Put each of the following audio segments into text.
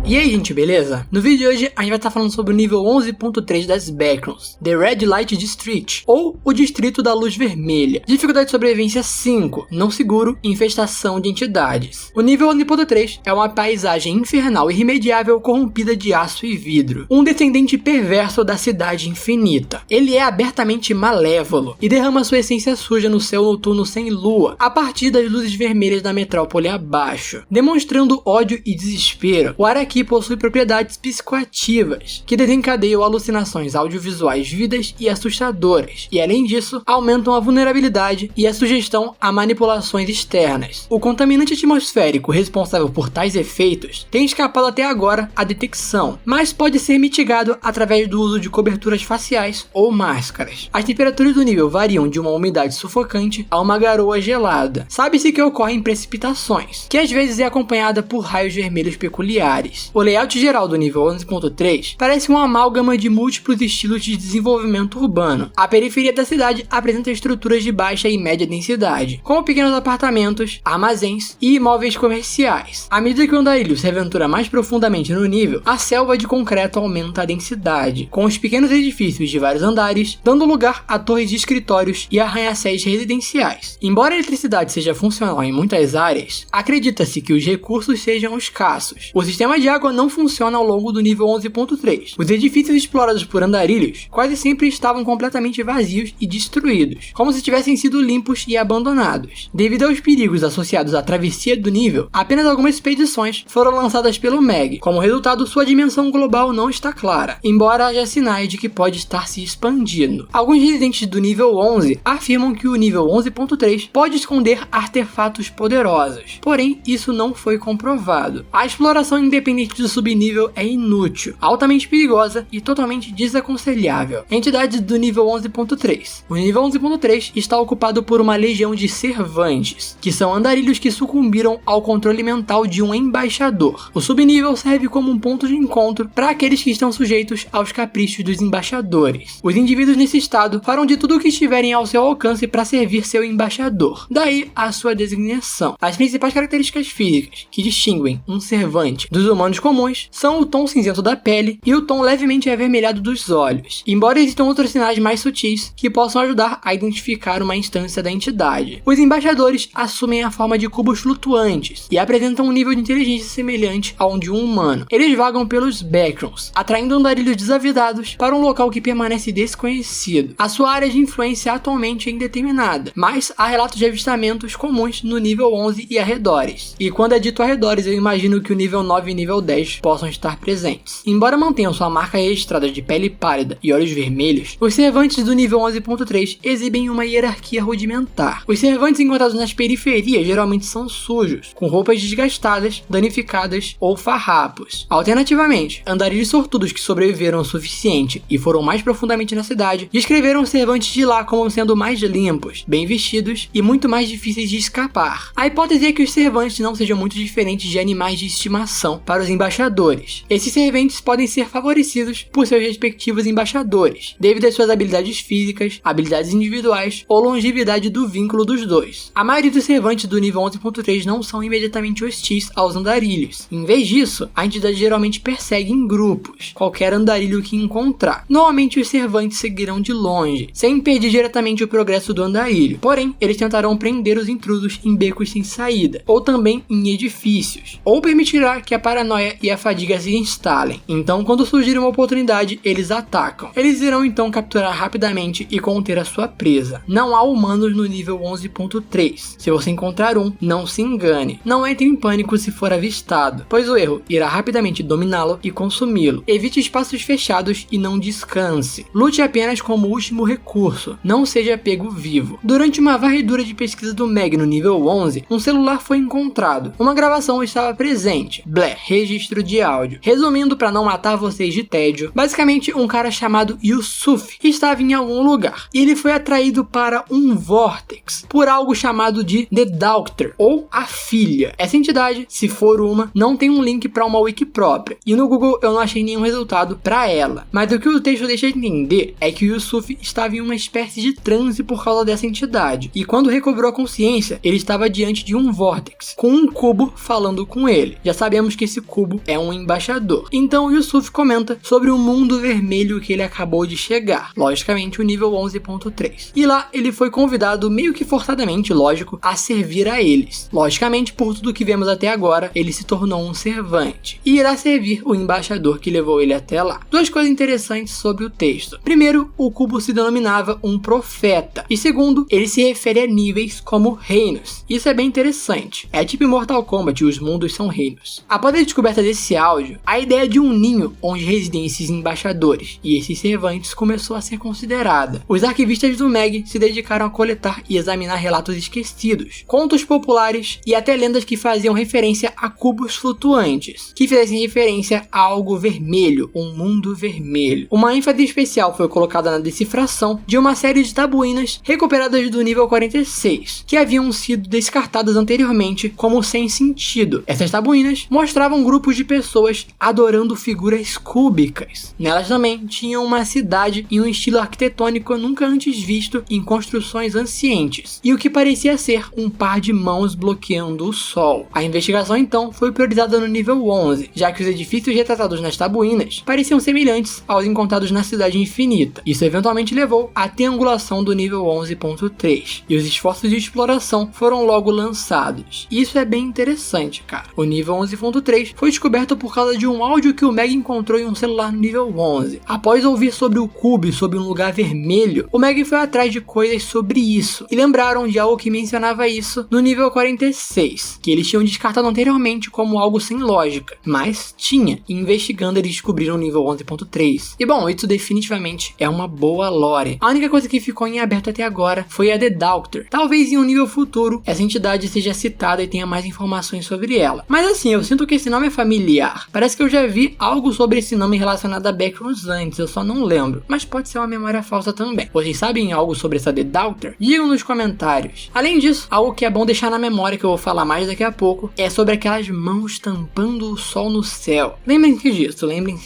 E aí gente, beleza? No vídeo de hoje a gente vai estar falando sobre o nível 11.3 das Backrooms, The Red Light District, ou o Distrito da Luz Vermelha. Dificuldade de sobrevivência 5, não seguro, infestação de entidades. O nível 11.3 é uma paisagem infernal irremediável corrompida de aço e vidro. Um descendente perverso da cidade infinita. Ele é abertamente malévolo e derrama sua essência suja no céu noturno sem lua, a partir das luzes vermelhas da metrópole abaixo. Demonstrando ódio e desespero, o Araki possui propriedades psicoativas, que desencadeiam alucinações audiovisuais vívidas e assustadoras, e além disso, aumentam a vulnerabilidade e a sugestão a manipulações externas. O contaminante atmosférico responsável por tais efeitos tem escapado até agora à detecção, mas pode ser mitigado através do uso de coberturas faciais ou máscaras. As temperaturas do nível variam de uma umidade sufocante a uma garoa gelada. Sabe-se que ocorrem precipitações, que às vezes é acompanhada por raios vermelhos peculiares. O layout geral do nível 11.3 parece uma amálgama de múltiplos estilos de desenvolvimento urbano. A periferia da cidade apresenta estruturas de baixa e média densidade, como pequenos apartamentos, armazéns e imóveis comerciais. À medida que o andarilho se aventura mais profundamente no nível, a selva de concreto aumenta a densidade, com os pequenos edifícios de vários andares, dando lugar a torres de escritórios e arranha-céus residenciais. Embora a eletricidade seja funcional em muitas áreas, acredita-se que os recursos sejam escassos. O sistema de água não funciona ao longo do nível 11.3. Os edifícios explorados por andarilhos quase sempre estavam completamente vazios e destruídos, como se tivessem sido limpos e abandonados. Devido aos perigos associados à travessia do nível, apenas algumas expedições foram lançadas pelo MEG. Como resultado, sua dimensão global não está clara, embora haja sinais de que pode estar se expandindo. Alguns residentes do nível 11 afirmam que o nível 11.3 pode esconder artefatos poderosos, porém isso não foi comprovado. A exploração independente do subnível é inútil, altamente perigosa e totalmente desaconselhável. Entidades do nível 11.3. O nível 11.3 está ocupado por uma legião de servantes, que são andarilhos que sucumbiram ao controle mental de um embaixador. O subnível serve como um ponto de encontro para aqueles que estão sujeitos aos caprichos dos embaixadores. Os indivíduos nesse estado farão de tudo o que estiverem ao seu alcance para servir seu embaixador, daí a sua designação. As principais características físicas que distinguem um servante dos humanos comuns são o tom cinzento da pele e o tom levemente avermelhado dos olhos, embora existam outros sinais mais sutis que possam ajudar a identificar uma instância da entidade. Os embaixadores assumem a forma de cubos flutuantes e apresentam um nível de inteligência semelhante ao de um humano. Eles vagam pelos Backrooms, atraindo andarilhos desavisados para um local que permanece desconhecido. A sua área de influência atualmente é indeterminada, mas há relatos de avistamentos comuns no nível 11 e arredores. E quando é dito arredores, eu imagino que o nível 9 e nível 10 possam estar presentes. Embora mantenham sua marca registrada de pele pálida e olhos vermelhos, os servantes do nível 11.3 exibem uma hierarquia rudimentar. Os servantes encontrados nas periferias geralmente são sujos, com roupas desgastadas, danificadas ou farrapos. Alternativamente, andarilhos sortudos que sobreviveram o suficiente e foram mais profundamente na cidade descreveram os servantes de lá como sendo mais limpos, bem vestidos e muito mais difíceis de escapar. A hipótese é que os servantes não sejam muito diferentes de animais de estimação para os embaixadores. Esses serventes podem ser favorecidos por seus respectivos embaixadores, devido às suas habilidades físicas, habilidades individuais ou longevidade do vínculo dos dois. A maioria dos servantes do nível 11.3 não são imediatamente hostis aos andarilhos. Em vez disso, a entidade geralmente persegue em grupos qualquer andarilho que encontrar. Normalmente os servantes seguirão de longe, sem impedir diretamente o progresso do andarilho. Porém, eles tentarão prender os intrusos em becos sem saída, ou também em edifícios, ou permitirá que a paranoia e a fadiga se instalem. Então, quando surgir uma oportunidade, eles atacam. Eles irão então capturar rapidamente e conter a sua presa. Não há humanos no nível 11.3. Se você encontrar um, não se engane. Não entre em pânico se for avistado, pois o erro irá rapidamente dominá-lo e consumi-lo. Evite espaços fechados e não descanse. Lute apenas como último recurso. Não seja pego vivo. Durante uma varredura de pesquisa do MEG no nível 11, um celular foi encontrado. Uma gravação estava presente. Blé, registro de áudio. Resumindo, para não matar vocês de tédio, basicamente um cara chamado Yusuf estava em algum lugar e ele foi atraído para um vórtex por algo chamado de The Doctor, ou a filha. Essa entidade, se for uma, não tem um link para uma wiki própria e no Google eu não achei nenhum resultado para ela, mas o que o texto deixa entender é que o Yusuf estava em uma espécie de transe por causa dessa entidade, e quando recobrou a consciência, ele estava diante de um vórtex, com um cubo falando com ele. Já sabemos que esse cubo cubo é um embaixador. Então Yusuf comenta sobre o mundo vermelho que ele acabou de chegar, logicamente o nível 11.3. E lá ele foi convidado, meio que forçadamente, lógico, a servir a eles. Logicamente, por tudo que vemos até agora, ele se tornou um servante e irá servir o embaixador que levou ele até lá. Duas coisas interessantes sobre o texto. Primeiro, o cubo se denominava um profeta. E segundo, ele se refere a níveis como reinos. Isso é bem interessante. É tipo em Mortal Kombat, os mundos são reinos. Após a descoberta desse áudio, a ideia de um ninho onde residem esses embaixadores e esses servantes começou a ser considerada. Os arquivistas do Meg se dedicaram a coletar e examinar relatos esquecidos, contos populares e até lendas que faziam referência a cubos flutuantes, que fizessem referência a algo vermelho, um mundo vermelho. Uma ênfase especial foi colocada na decifração de uma série de tabuínas recuperadas do nível 46, que haviam sido descartadas anteriormente como sem sentido. Essas tabuínas mostravam grupos de pessoas adorando figuras cúbicas. Nelas também tinham uma cidade em um estilo arquitetônico nunca antes visto em construções ancientes, e o que parecia ser um par de mãos bloqueando o sol. A investigação então foi priorizada no nível 11, já que os edifícios retratados nas tabuínas pareciam semelhantes aos encontrados na Cidade Infinita. Isso eventualmente levou à triangulação do nível 11.3, e os esforços de exploração foram logo lançados. Isso é bem interessante, cara. O nível 11.3 foi descoberto por causa de um áudio que o Meg encontrou em um celular no nível 11. Após ouvir sobre o cubo e sobre um lugar vermelho, o Meg foi atrás de coisas sobre isso, e lembraram de algo que mencionava isso no nível 46, que eles tinham descartado anteriormente como algo sem lógica, mas tinha, e investigando eles descobriram o nível 11.3. E bom, isso definitivamente é uma boa lore. A única coisa que ficou em aberto até agora foi a The Doctor. Talvez em um nível futuro essa entidade seja citada e tenha mais informações sobre ela. Mas assim, eu sinto que esse nome é familiar. Parece que eu já vi algo sobre esse nome relacionado a Backrooms antes, eu só não lembro. Mas pode ser uma memória falsa também. Vocês sabem algo sobre essa The Doctor? Digam nos comentários. Além disso, algo que é bom deixar na memória, que eu vou falar mais daqui a pouco, é sobre aquelas mãos tampando o sol no céu. Lembrem-se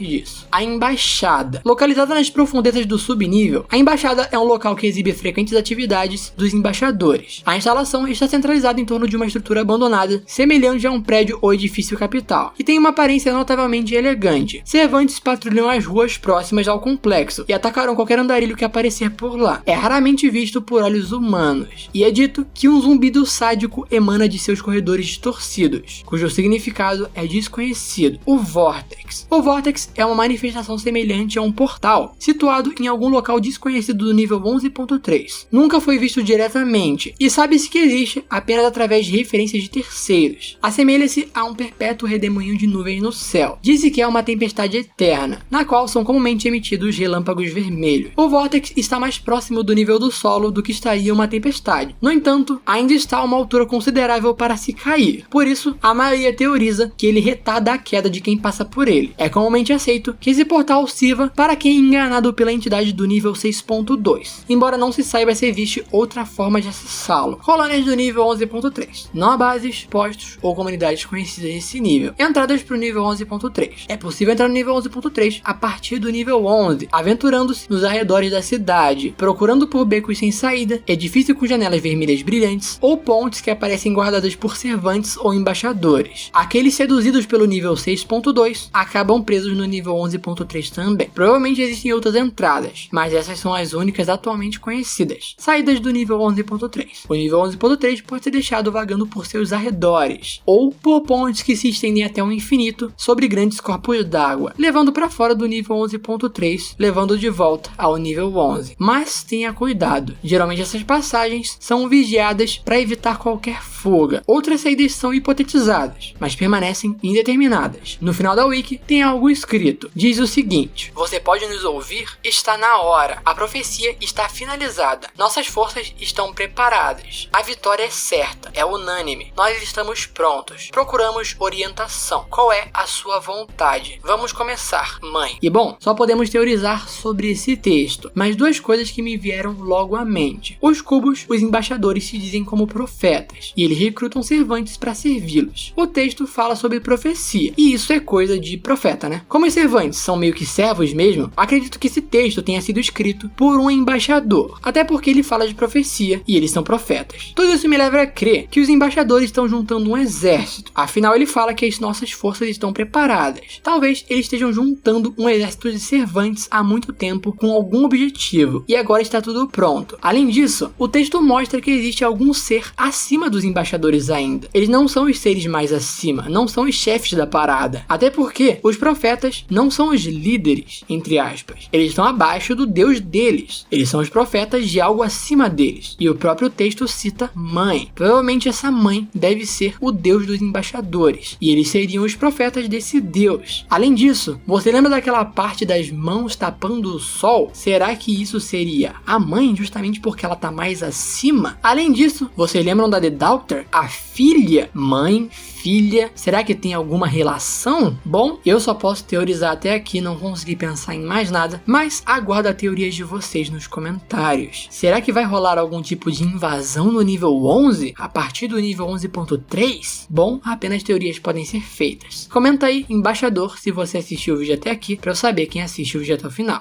disso. A Embaixada. Localizada nas profundezas do subnível, a Embaixada é um local que exibe frequentes atividades dos embaixadores. A instalação está centralizada em torno de uma estrutura abandonada, semelhante a um prédio ou edifício capital, e tem uma aparência notavelmente elegante. Servantes patrulham as ruas próximas ao complexo e atacarão qualquer andarilho que aparecer por lá. É raramente visto por olhos humanos, e é dito que um zumbido sádico emana de seus corredores distorcidos, cujo significado é desconhecido. O Vortex. O Vortex é uma manifestação semelhante a um portal, situado em algum local desconhecido do nível 11.3. Nunca foi visto diretamente, e sabe-se que existe apenas através de referências de terceiros. Assemelha-se a um perpétuo redemoinho de nuvens no céu. Diz-se que é uma tempestade eterna, na qual são comumente emitidos relâmpagos vermelhos. O Vortex está mais próximo do nível do solo do que estaria uma tempestade. No entanto, ainda está a uma altura considerável para se cair. Por isso, a maioria teoriza que ele retarda a queda de quem passa por ele. É comumente aceito que esse portal sirva para quem é enganado pela entidade do nível 6.2, embora não se saiba se existe outra forma de acessá-lo. Colônias do nível 11.3. Não há bases, postos ou comunidades conhecidas nesse nível. Entradas para o nível 11.3. É possível entrar no nível 11.3 a partir do nível 11, aventurando-se nos arredores da cidade, procurando por becos sem saída, edifícios com janelas vermelhas brilhantes ou pontes que aparecem guardadas por servantes ou embaixadores. Aqueles seduzidos pelo nível 6.2 acabam presos no nível 11.3 também. Provavelmente existem outras entradas, mas essas são as únicas atualmente conhecidas. Saídas do nível 11.3. O nível 11.3 pode ser deixado vagando por seus arredores, ou por pontes que se estendem até o infinito sobre grandes corpos d'água, levando para fora do nível 11.3, levando de volta ao nível 11. Mas tenha cuidado, geralmente essas passagens são vigiadas para evitar qualquer fuga. Outras saídas são hipotetizadas, mas permanecem indeterminadas. No final da wiki tem algo escrito. Diz o seguinte: você pode nos ouvir? Está na hora. A profecia está finalizada. Nossas forças estão preparadas. A vitória é certa. É unânime. Nós estamos prontos. Procuramos orientação. Qual é a sua vontade? Vamos começar, mãe. E bom, só podemos teorizar sobre esse texto, mas duas coisas que me vieram logo à mente. Os cubos, os embaixadores se dizem como profetas, e eles recrutam servantes para servi-los. O texto fala sobre profecia, e isso é coisa de profeta, né? Como os servantes são meio que servos mesmo, acredito que esse texto tenha sido escrito por um embaixador, até porque ele fala de profecia e eles são profetas. Tudo isso me leva a crer que os embaixadores estão juntando um exército, afinal ele fala que as nossas forças estão preparadas. Talvez eles estejam juntando um exército de servantes há muito tempo com algum objetivo, e agora está tudo pronto. Além disso, o texto mostra que existe algum ser acima dos embaixadores ainda. Eles não são os seres mais acima, não são os chefes da parada. Até porque os profetas não são os líderes, entre aspas. Eles estão abaixo do Deus deles. Eles são os profetas de algo acima deles. E o próprio texto cita mãe. Provavelmente essa mãe deve ser o Deus dos embaixadores. E eles seriam os profetas desse Deus. Além disso, você lembra daquela parte das mãos tapando o sol? Será que isso seria a mãe justamente porque ela está mais acima? Além disso, vocês lembram da The Daughter? A filha? Mãe, filha, será que tem alguma relação? Bom, eu só posso teorizar até aqui, não consegui pensar em mais nada, mas aguardo as teorias de vocês nos comentários. Será que vai rolar algum tipo de invasão no nível 11? A partir do nível 11.3? Bom, apenas teorias podem ser feitas. Comenta aí, embaixador, se você assistiu o vídeo até aqui, para eu saber quem assiste o vídeo até o final.